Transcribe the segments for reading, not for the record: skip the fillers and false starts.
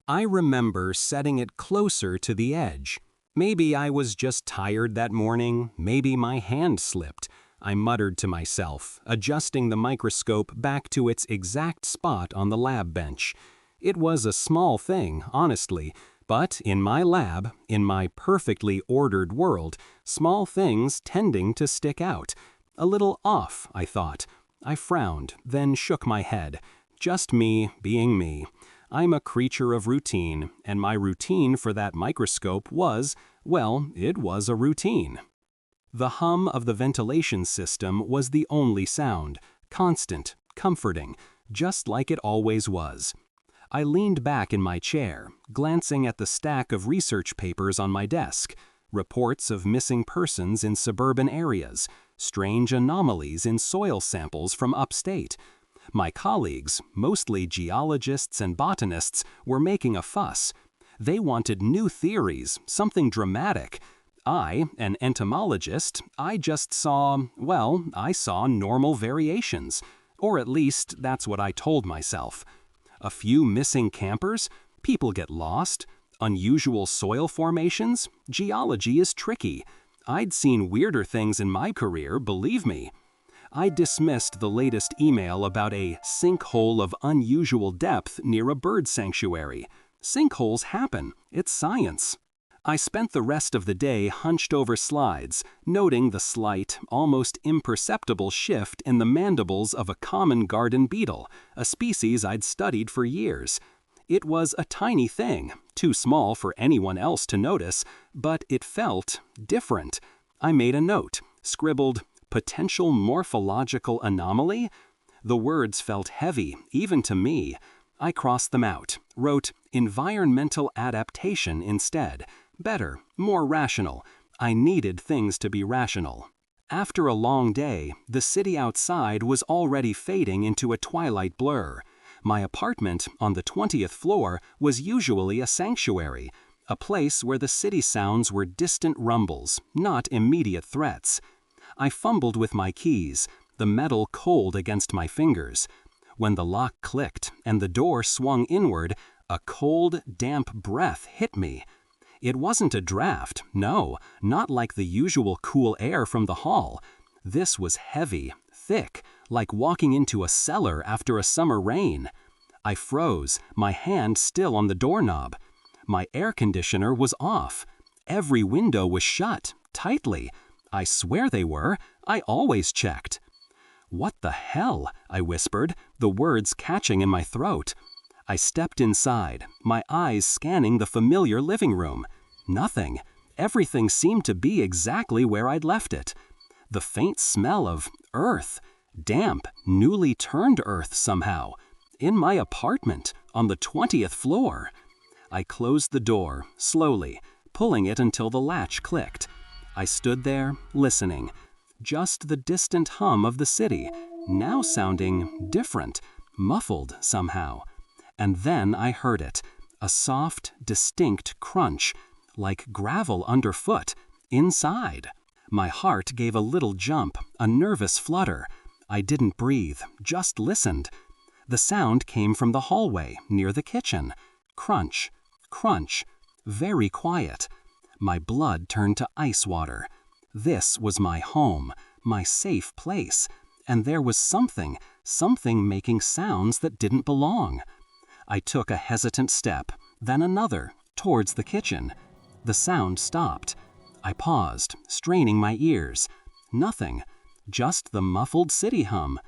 I remember setting it closer to the edge. Maybe I was just tired that morning, maybe my hand slipped. I muttered to myself, adjusting the microscope back to its exact spot on the lab bench. It was a small thing, honestly, but in my lab, in my perfectly ordered world, small things tending to stick out. A little off, I thought. I frowned, then shook my head. Just me being me. I'm a creature of routine, and my routine for that microscope was, well, it was a routine. The hum of the ventilation system was the only sound, constant, comforting, just like it always was. I leaned back in my chair, glancing at the stack of research papers on my desk, reports of missing persons in suburban areas, strange anomalies in soil samples from upstate. My colleagues, mostly geologists and botanists, were making a fuss. They wanted new theories, something dramatic. I, an entomologist, I just saw, well, I saw normal variations. Or at least, that's what I told myself. A few missing campers? People get lost. Unusual soil formations? Geology is tricky. I'd seen weirder things in my career, believe me. I dismissed the latest email about a sinkhole of unusual depth near a bird sanctuary. Sinkholes happen. It's science. I spent the rest of the day hunched over slides, noting the slight, almost imperceptible shift in the mandibles of a common garden beetle, a species I'd studied for years. It was a tiny thing, too small for anyone else to notice, but it felt different. I made a note, scribbled, "Potential morphological anomaly?" The words felt heavy, even to me. I crossed them out, wrote "environmental adaptation" instead. Better, more rational. I needed things to be rational. After a long day, the city outside was already fading into a twilight blur. My apartment on the 20th floor was usually a sanctuary, a place where the city sounds were distant rumbles, not immediate threats. I fumbled with my keys, the metal cold against my fingers. When the lock clicked and the door swung inward, a cold, damp breath hit me. It wasn't a draft, no, not like the usual cool air from the hall. This was heavy, thick, like walking into a cellar after a summer rain. I froze, my hand still on the doorknob. My air conditioner was off. Every window was shut, tightly. I swear they were. I always checked. "What the hell?" I whispered, the words catching in my throat. I stepped inside, my eyes scanning the familiar living room. Nothing. Everything seemed to be exactly where I'd left it. The faint smell of earth, damp, newly turned earth somehow. In my apartment, on the 20th floor. I closed the door, slowly, pulling it until the latch clicked. I stood there, listening. Just the distant hum of the city, now sounding different, muffled somehow. And then I heard it, a soft, distinct crunch, like gravel underfoot, inside. My heart gave a little jump, a nervous flutter. I didn't breathe, just listened. The sound came from the hallway, near the kitchen. Crunch, crunch, very quiet. My blood turned to ice water. This was my home, my safe place, and there was something making sounds that didn't belong. I took a hesitant step, then another, towards the kitchen. The sound stopped. I paused, straining my ears. Nothing, just the muffled city hum.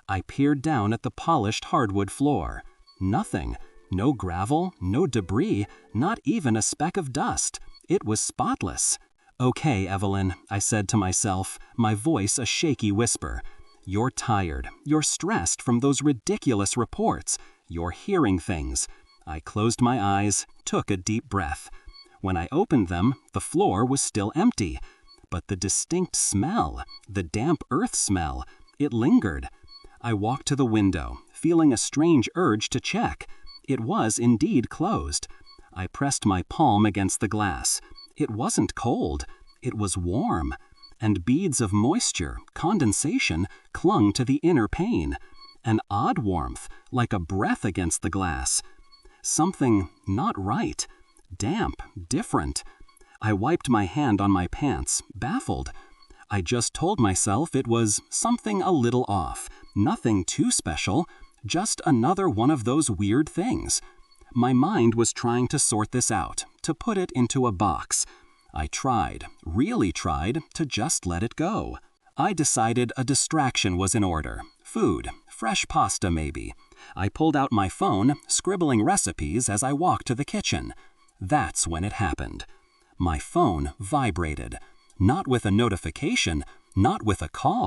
I peered down at the polished hardwood floor. Nothing, no gravel, no debris, not even a speck of dust. It was spotless. "Okay, Evelyn," I said to myself, my voice a shaky whisper. "You're tired. You're stressed from those ridiculous reports. You're hearing things." I closed my eyes, took a deep breath. When I opened them, the floor was still empty. But the distinct smell, the damp earth smell, it lingered. I walked to the window, feeling a strange urge to check. It was indeed closed. I pressed my palm against the glass. It wasn't cold. It was warm. And beads of moisture, condensation, clung to the inner pane. An odd warmth, like a breath against the glass. Something not right. Damp, different. I wiped my hand on my pants, baffled. I just told myself it was something a little off, nothing too special, just another one of those weird things. My mind was trying to sort this out, to put it into a box. I tried, really tried, to just let it go. I decided a distraction was in order. Food, fresh pasta maybe. I pulled out my phone, scribbling recipes as I walked to the kitchen. That's when it happened. My phone vibrated. Not with a notification, not with a call.